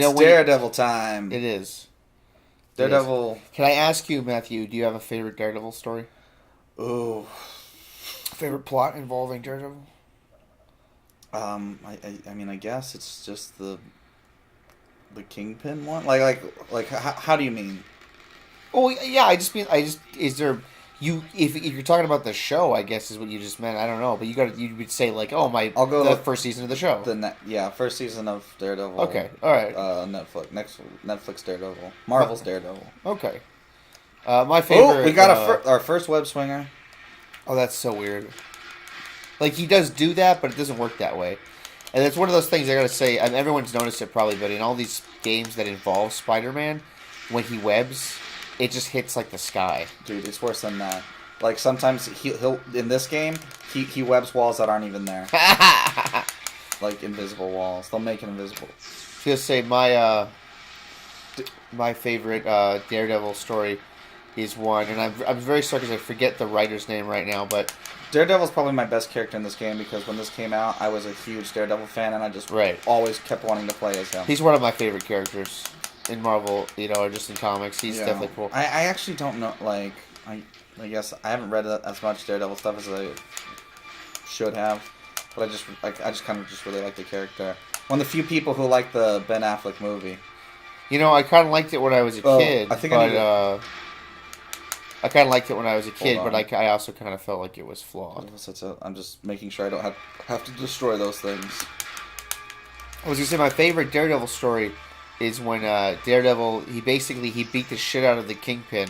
It's Daredevil time. It is. Daredevil. Can I ask you, Matthew, do you have a favorite Daredevil story? Ooh. Favorite plot involving Daredevil? I mean, I guess it's just the Kingpin one. Like, how do you mean? Oh yeah, is there if you're talking about the show, I guess is what you just meant. I don't know, but you would say like, oh my, I'll go the first season of the show. First season of Daredevil. Okay, all right. Netflix Daredevil, Marvel's Daredevil. Okay. My favorite. Oh, we got our first web swinger. Oh, that's so weird. Like he does do that, but it doesn't work that way. And it's one of those things I gotta say. I mean, everyone's noticed it probably, but in all these games that involve Spider-Man, when he webs, it just hits like the sky. Dude, it's worse than that. Like sometimes he'll in this game he webs walls that aren't even there. Like invisible walls. They'll make it invisible. I was gonna say my favorite Daredevil story is one, and I'm very sorry because I forget the writer's name right now, but Daredevil's probably my best character in this game because when this came out, I was a huge Daredevil fan, and I just always kept wanting to play as him. He's one of my favorite characters in Marvel, or just in comics. He's definitely cool. I actually don't know, like, I guess I haven't read as much Daredevil stuff as I should have, but I just kind of just really like the character. One of the few people who like the Ben Affleck movie. I kind of liked it when I was a kid. I kind of liked it when I was a kid, but I also kind of felt like it was flawed. I'm just making sure I don't have to destroy those things. I was going to say my favorite Daredevil story is when Daredevil, he beat the shit out of the Kingpin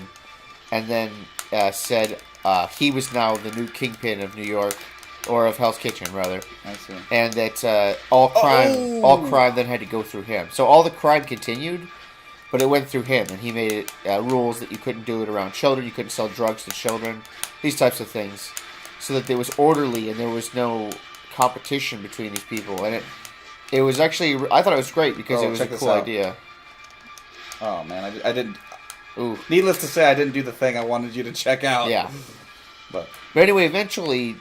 and then said he was now the new Kingpin of New York, or of Hell's Kitchen, rather. I see. And that all crime then had to go through him. So all the crime continued, but it went through him, and he made it rules that you couldn't do it around children, you couldn't sell drugs to children, these types of things, so that it was orderly and there was no competition between these people. And it was actually, I thought it was great because it was a cool idea. Oh man, I didn't. Ooh. Needless to say, I didn't do the thing I wanted you to check out. Yeah. But anyway, eventually,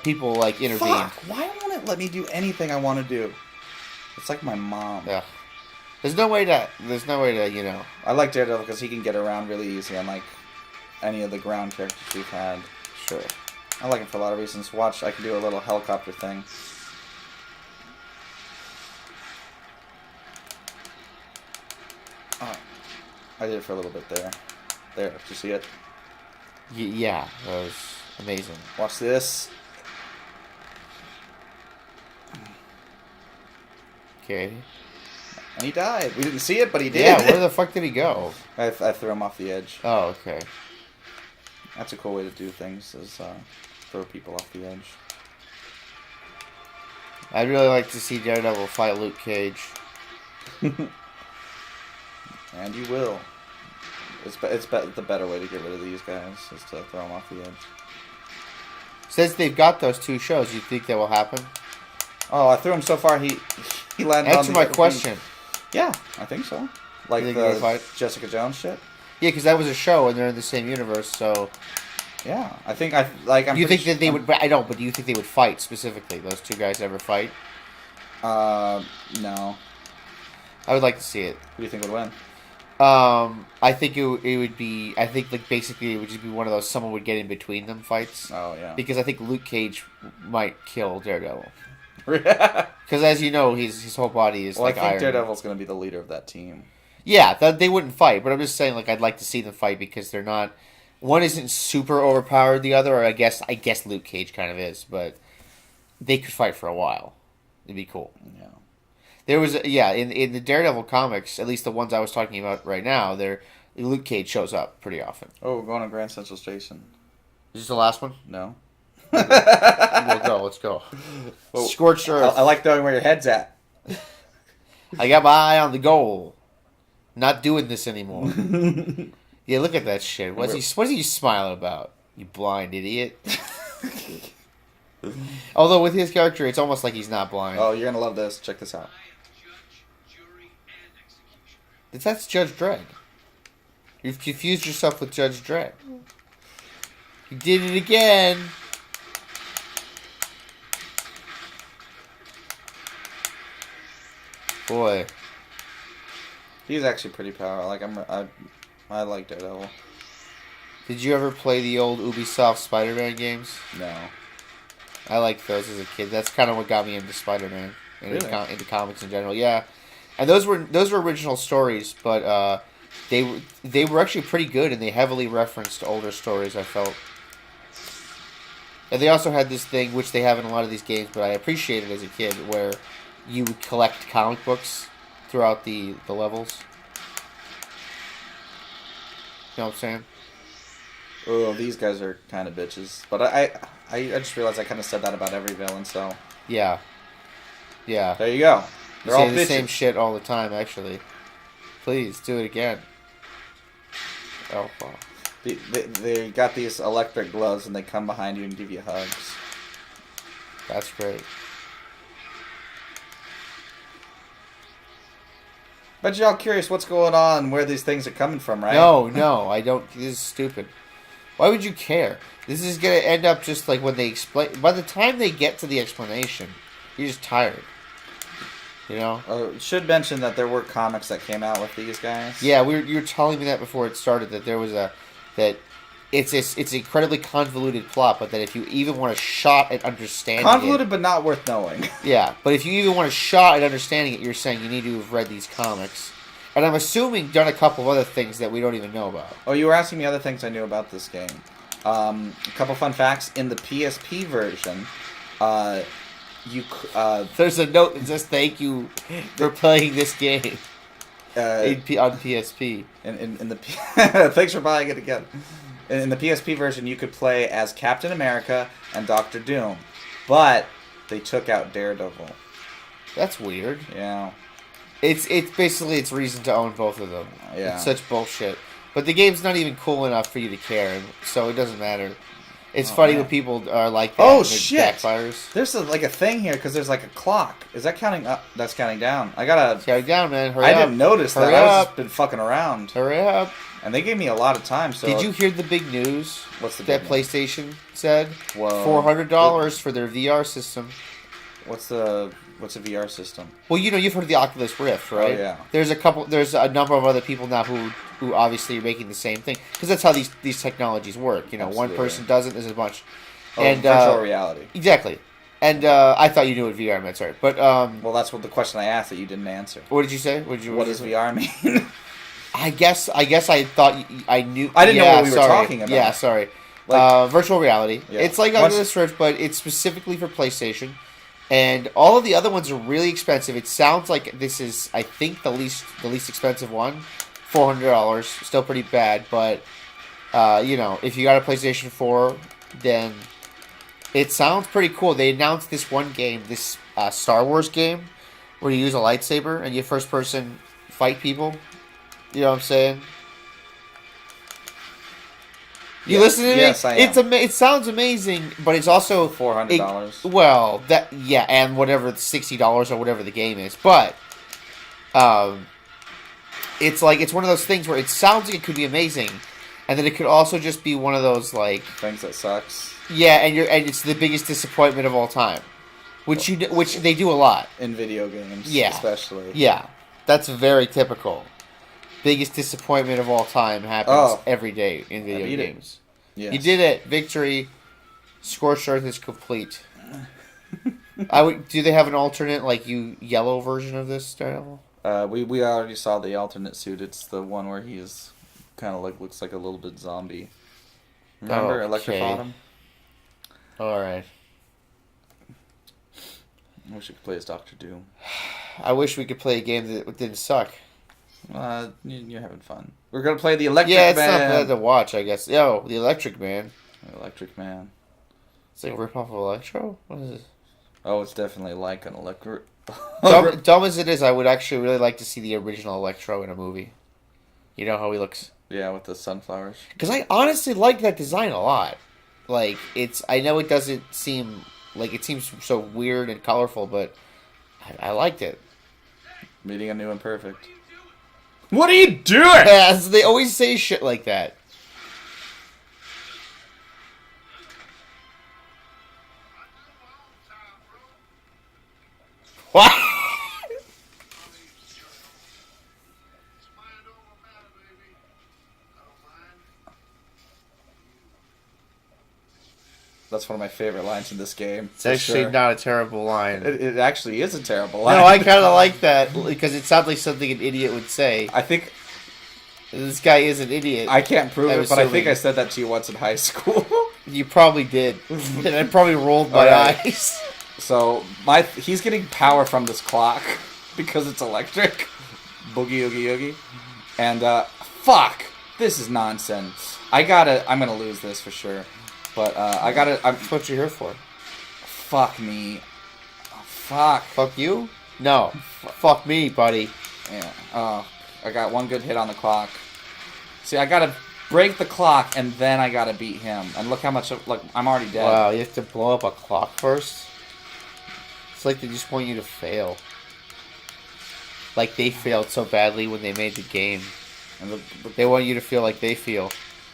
people intervened. Fuck! Why won't it let me do anything I want to do? It's like my mom. Yeah. There's no way to, I like Daredevil because he can get around really easy, unlike any of the ground characters we've had. Sure. I like him for a lot of reasons. Watch, I can do a little helicopter thing. Oh, I did it for a little bit there. There, did you see it? Yeah, that was amazing. Watch this. Okay. And he died. We didn't see it, but he did. Yeah, where the fuck did he go? I threw him off the edge. Oh, okay. That's a cool way to do things, is throw people off the edge. I'd really like to see Daredevil fight Luke Cage. And you will. It's the better way to get rid of these guys, is to throw them off the edge. Since they've got those two shows, you think that will happen? Oh, I threw him so far, he landed Answer my question. Yeah, I think so. Like the Jessica Jones shit? Yeah, because that was a show and they're in the same universe, so... Yeah, I think I'm you think that they would... I don't, but do you think they would fight, specifically? Those two guys ever fight? No. I would like to see it. Who do you think would win? I think it would be... I think, basically, it would just be one of those someone would get in between them fights. Oh, yeah. Because I think Luke Cage might kill Daredevil. Because as you know, his whole body is like iron. I think Daredevil's going to be the leader of that team. Yeah, they wouldn't fight, but I'm just saying, I'd like to see them fight because they're not... One isn't super overpowered, the other, or I guess Luke Cage kind of is, but they could fight for a while. It'd be cool. Yeah. There was, in the Daredevil comics, at least the ones I was talking about right now, Luke Cage shows up pretty often. Oh, we're going to Grand Central Station. Is this the last one? No. Let's go. Well, Scorched Earth. I like knowing where your head's at. I got my eye on the goal. Not doing this anymore. Yeah, look at that shit. What's he smiling about? You blind idiot. Although with his character, it's almost like he's not blind. Oh, you're gonna love this. Check this out. That's Judge Dredd. You've confused yourself with Judge Dredd. You did it again. Boy. He's actually pretty powerful. Like I like Daredevil. Did you ever play the old Ubisoft Spider-Man games? No. I liked those as a kid. That's kind of what got me into Spider-Man and Really? into comics in general. Yeah, and those were original stories, but they were actually pretty good, and they heavily referenced older stories. I felt, and they also had this thing which they have in a lot of these games, but I appreciated as a kid, where you would collect comic books throughout the levels. You know what I'm saying? Oh, these guys are kind of bitches. But I just realized I kind of said that about every villain. So Yeah, yeah. there you go. You They're all say the same bitches. shit all the time. Actually, please do it again. Oh, wow. They got these electric gloves and they come behind you and give you hugs. That's great. Bet you're all curious what's going on, where these things are coming from, right? No, I don't. This is stupid. Why would you care? This is gonna end up just like when they explain. By the time they get to the explanation, you're just tired. You know? Should mention that there were comics that came out with these guys. Yeah, you were telling me that before it started that there was that it's incredibly convoluted plot, but that if you even want a shot at understanding Convoluted, but not worth knowing. yeah, but if you even want a shot at understanding it, you're saying you need to have read these comics. And I'm assuming done a couple of other things that we don't even know about. Oh, you were asking me other things I knew about this game. A couple fun facts. In the PSP version, There's a note that says thank you for playing this game on PSP. in the thanks for buying it again. In the PSP version, you could play as Captain America and Doctor Doom, but they took out Daredevil. That's weird. Yeah. It's basically its reason to own both of them. Yeah. It's such bullshit. But the game's not even cool enough for you to care, so it doesn't matter. It's funny man. when people are like that. Oh, and it shit! backfires. There's a thing here because there's like a clock. Is that counting up? That's counting down. I gotta. Carry down, man. Hurry I up. didn't notice that. Hurry I was up. just been fucking around, Hurry up. and they gave me a lot of time. So Did you hear the big news? What's the that big news? PlayStation said? Whoa. $400 for their VR system. What's a VR system? Well, you've heard of the Oculus Rift, right? Oh, yeah. There's a number of other people now who obviously are making the same thing because that's how these technologies work. One Absolutely. person does it, there's a bunch. Oh, And virtual reality. Exactly. And I thought you knew what VR meant. Sorry, but Well, that's what the question I asked that you didn't answer. what did you say? What does VR mean? I guess I thought I knew. I didn't know yeah, what we were sorry. talking about. Yeah, sorry. Like- Virtual reality. Yeah. It's like Oculus Rift, but it's specifically for PlayStation. And all of the other ones are really expensive. It sounds like this is, I think, the least expensive one, $400. Still pretty bad, but if you got a PlayStation 4, then it sounds pretty cool. They announced this one game, this Star Wars game, where you use a lightsaber and you first person fight people. You know what I'm saying? You listen to me? Yes, I am. It sounds amazing, but it's also $400. Well, and whatever $60 or whatever the game is, but it's one of those things where it sounds like it could be amazing, and then it could also just be one of those like Things that sucks. yeah, and it's the biggest disappointment of all time, which they do a lot In video games, Yeah. especially. Yeah, that's very typical. Biggest disappointment of all time happens every day in video beat it. games. Yes. You did it. Victory. Scorched Earth is complete. Do they have an alternate, yellow version of this Daredevil? We already saw the alternate suit. It's the one where he's kind of looks like a little bit zombie. Remember Okay. Electric Autumn? All right. I wish we could play as Doctor Doom. I wish we could play a game that didn't suck. You're having fun. We're gonna play the Electric Yeah, it's Man. not bad to watch, I guess. Yo, the Electric Man. Electric Man. It's like a ripoff of Electro? What is it? Oh, it's definitely like an electric. Dumb as it is, I would actually really like to see the original Electro in a movie. You know how he looks? Yeah, with the sunflowers. Because I honestly like that design a lot. I know it doesn't seem it seems so weird and colorful, but I liked it. Meeting a new Imperfect. What are you doing? Yeah, so they always say shit like that. What? That's one of my favorite lines in this game. It's actually not a terrible line. It actually is a terrible line. No, I kind of like that because it sounds like something an idiot would say. I think this guy is an idiot. I can't prove it, but I think assuming. I said that to you once in high school. You probably did, and I probably rolled my Alright. eyes. So he's getting power from this clock because it's electric. Boogie oogie oogie. And fuck, this is nonsense. I'm gonna lose this for sure. But That's what you're here for. Fuck me. Oh, fuck. Fuck you? No. Fuck me, buddy. Yeah. Oh, I got one good hit on the clock. See, I gotta break the clock and then I gotta beat him. And look how much I'm already dead. Wow, you have to blow up a clock first? It's like they just want you to fail. Like they failed so badly when they made the game. And They want you to feel like they feel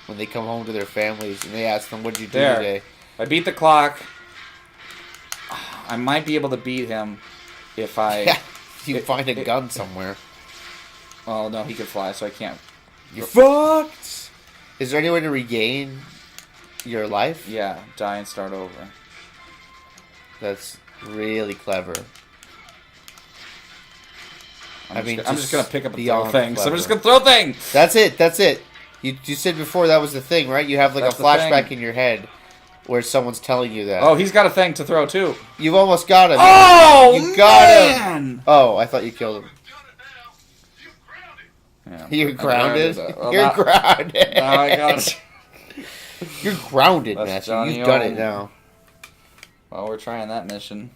when they come home to their families and they ask them, what did you do There. today? I beat the clock. I might be able to beat him if I... Yeah, you find a gun somewhere. Well, no, he can fly, so I can't. You're fucked! Is there any way to regain your life? Yeah, die and start over. That's really clever. I'm just gonna pick up and throw beyond things. clever. I'm just gonna throw things! That's it. You said before that was the thing, right? You have like That's a the flashback thing. in your head where someone's telling you that. Oh, he's got a thing to throw, too. You've almost got him. Oh, you got man! him. Oh, I thought you killed him. Yeah, You're grounded. Well, You're grounded. Now I got it. You're grounded, That's Matthew. Johnny You've done Ohm. it now. Well, we're trying that mission.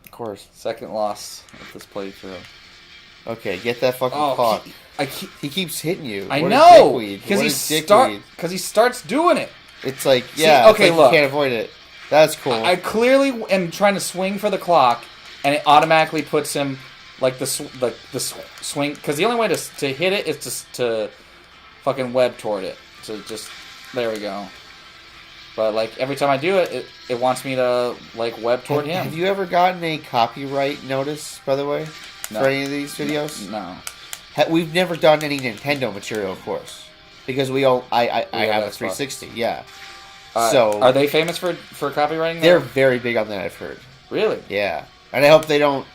Of course. Second loss of this playthrough. Okay, get that fucking Oh, clock. I keep... He keeps hitting you. I What a know! dickweed. Because What he, a dickweed. he starts doing it. It's like, See, yeah, okay, it's like look. you can't avoid it. That's cool. I clearly am trying to swing for the clock, and it automatically puts him like the swing. Because the only way to hit it is to fucking web toward it. To just there we go. But like every time I do it, it wants me to like web toward him. Have you ever gotten a copyright notice, by the way, No. for any of these videos? No. We've never done any Nintendo material, of course, because I have a Xbox. 360. Yeah. So are they famous for copywriting? They're very big on that, I've heard. Really? Yeah, and I hope they don't.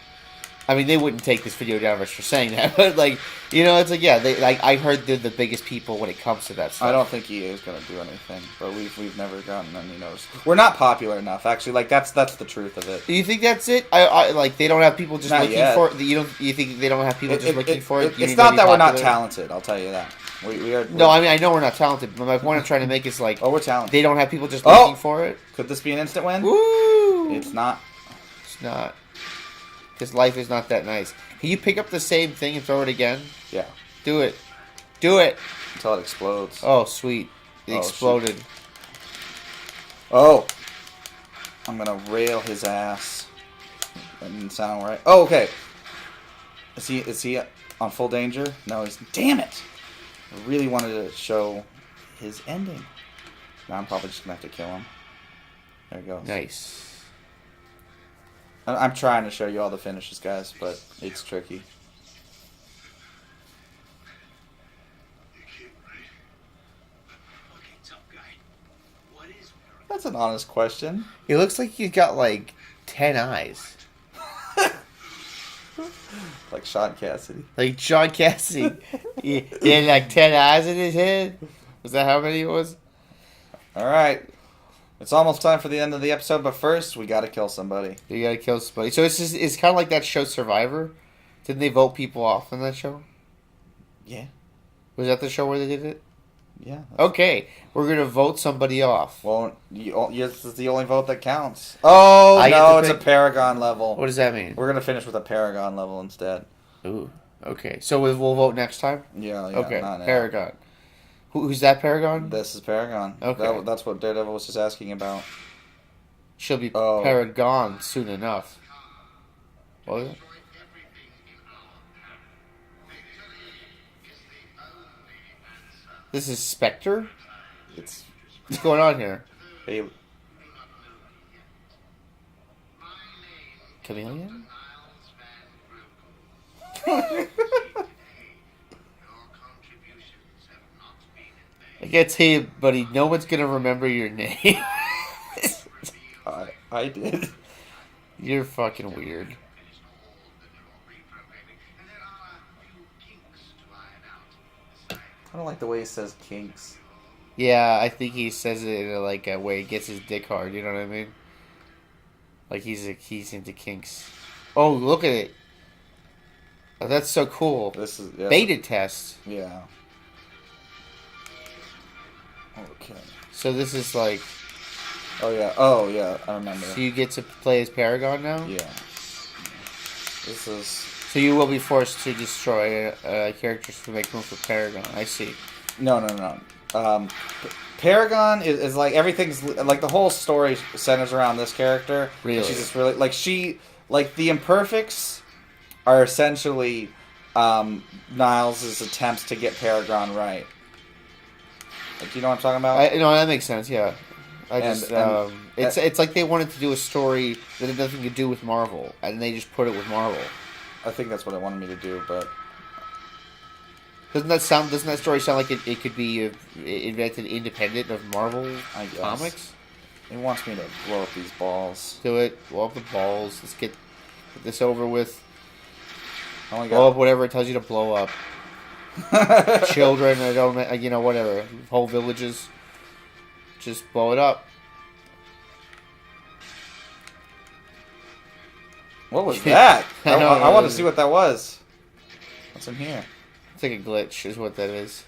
I mean, they wouldn't take this video down for saying that, but like, you know, it's like, yeah, they like I heard they're the biggest people when it comes to that stuff. I don't think EA is gonna do anything, but we've never gotten any notice. We're not popular enough, actually. Like that's the truth of it. Do you think that's it? I like they don't have people just Not looking yet. for it. You think they don't have people just looking for it? You It's need to not be that we're not popular? talented. I'll tell you that. We are. No, I mean I know we're not talented, but my point I'm trying to make is like, Oh, we're talented. they don't have people just Oh! looking for it. Could this be an instant win? Woo! It's not. It's not. Because life is not that nice. Can you pick up the same thing and throw it again? Yeah. Do it. Do it. Until it explodes. Oh, sweet. It Oh, exploded. Oh. I'm gonna rail his ass. That didn't sound right. Oh, okay. Is he on full danger? No, he's. Damn it! I really wanted to show his ending. Now I'm probably just gonna have to kill him. There he goes. Nice. I'm trying to show you all the finishes, guys, but it's tricky. That's an honest question. He looks like he's got like 10 eyes. Like Sean Cassidy. Like John Cassidy. he had like 10 eyes in his head. Was that how many it was? Alright. It's almost time for the end of the episode, but first, we gotta kill somebody. You gotta kill somebody. So it's kind of like that show Survivor. Didn't they vote people off in that show? Yeah. Was that the show where they did it? Yeah. Okay, we're gonna vote somebody off. Well, this is the only vote that counts. Oh, I get no, to it's a pick- Paragon level. What does that mean? We're gonna finish with a Paragon level instead. Ooh. Okay, so we'll vote next time. Yeah, Okay, not now. Paragon. Who's that Paragon? This is Paragon. Okay. That's what Daredevil was just asking about. She'll be Oh. Paragon soon enough. What was it? This is Spectre? It's What's going on here? hey, Chameleon? I can't tell you, buddy, no one's gonna remember your name. I did. You're fucking weird. I don't like the way he says kinks. Yeah, I think he says it in a way he gets his dick hard. You know what I mean? Like he's into kinks. Oh, look at it. Oh, that's so cool. This is beta test. Yeah. Okay. So this is like. Oh yeah. I remember. So you get to play as Paragon now. Yeah. This is. So you will be forced to destroy characters to make room for Paragon. I see. No. Paragon is like everything's like the whole story centers around this character. Really? She's just really like the Imperfects are essentially Niles' attempts to get Paragon right. Like, you know what I'm talking about? No, that makes sense. Yeah. It's like they wanted to do a story that had nothing to do with Marvel, and they just put it with Marvel. I think that's what it wanted me to do, but doesn't that story sound like it could be invented independent of Marvel comics? It wants me to blow up these balls. Do it. Blow up the balls. Let's get this over with. Oh my God. Blow up whatever it tells you to blow up. Children, whatever. Whole villages. Just blow it up. What was that? I want to see see what that was. What's in here? It's like a glitch, is what that is.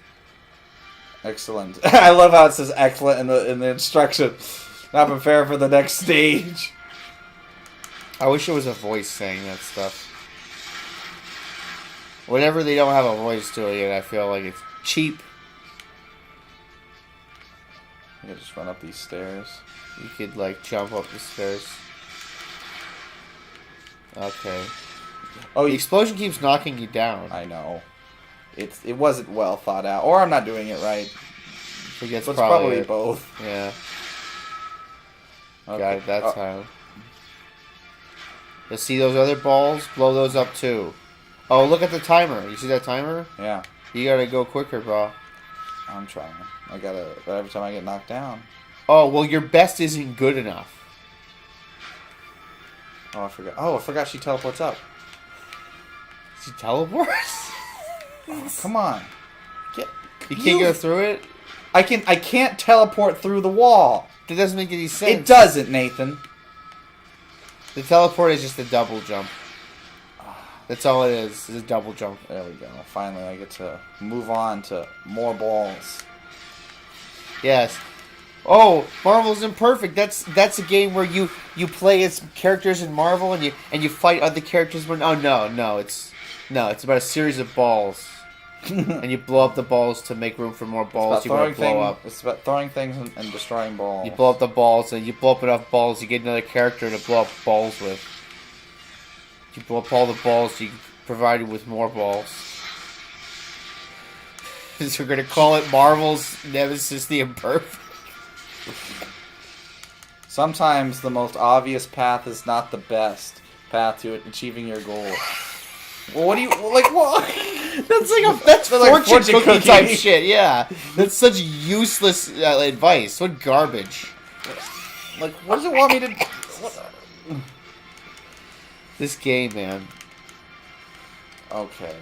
Excellent. I love how it says excellent in the instruction. Not prepared for the next stage. I wish it was a voice saying that stuff. Whenever they don't have a voice doing it, I feel like it's cheap. I could just run up these stairs. You could, jump up the stairs. Okay. Oh, the explosion keeps knocking you down. I know. It wasn't well thought out. Or I'm not doing it right. I think that's it's probably both. Yeah. Okay. Got it, that's how. You see those other balls? Blow those up too. Oh, look at the timer. You see that timer? Yeah. You gotta go quicker, bro. I'm trying. Every time I get knocked down. Oh, well, your best isn't good enough. Oh, I forgot she teleports up. She teleports? Oh, come on. You can't go through it? I can't teleport through the wall. That doesn't make any sense. It doesn't, Nathan. The teleport is just a double jump. That's all it is. It's a double jump. There we go. Finally, I get to move on to more balls. Yes. Oh, Marvel's Imperfect. That's a game where you play as characters in Marvel and you fight other characters. It's about a series of balls, and you blow up the balls to make room for more balls. You want to blow up. It's about throwing things and destroying balls. You blow up the balls, and you blow up enough balls, you get another character to blow up balls with. You blow up all the balls, you provide you with more balls. So we're gonna call it Marvel's Nemesis: The Imperfect. Sometimes the most obvious path is not the best path to achieving your goal. Well, what do you like? What? That's fortune cookie type shit. Yeah, that's such useless advice. What garbage. Like, what does it want me to? What? This game, man. Okay.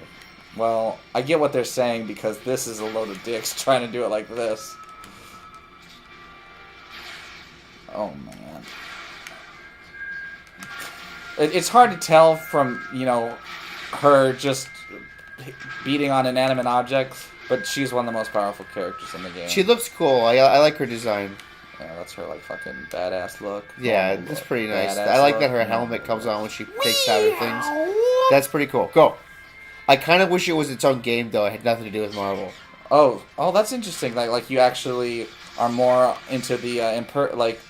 Well, I get what they're saying because this is a load of dicks trying to do it like this. Oh, man. It's hard to tell from, her just beating on inanimate objects, but she's one of the most powerful characters in the game. She looks cool. I like her design. Yeah, that's her, fucking badass look. Yeah, that's pretty nice. I like that her helmet comes on when she takes out her things. That's pretty cool. Go. I kind of wish it was its own game, though. It had nothing to do with Marvel. Oh, that's interesting. Like you actually are more into the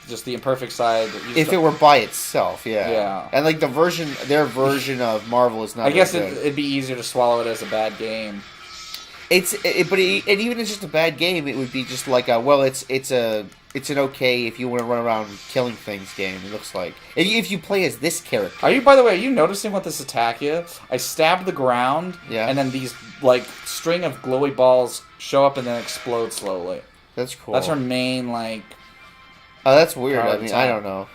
just the imperfect side. If it were by itself, yeah. Yeah. And their version of Marvel is not. I guess it'd be easier to swallow it as a bad game. And even if it's just a bad game, it would be just like it's an okay if you want to run around killing things game. It looks like if you play as this character. By the way, are you noticing what this attack is? I stab the ground, and then these string of glowy balls show up and then explode slowly. That's cool. That's her main Oh, that's weird. I mean, I don't know.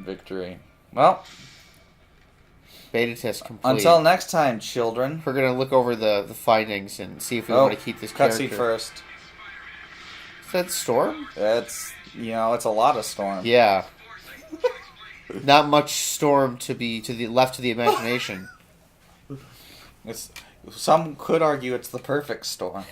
victory. Well, beta test complete. until next time, children. We're gonna look over the findings and see if we Oh, want to keep this character. cutscene first. Is that Storm? It's it's a lot of Storm. Yeah. Not much Storm to the left of the imagination. Some could argue it's the perfect Storm.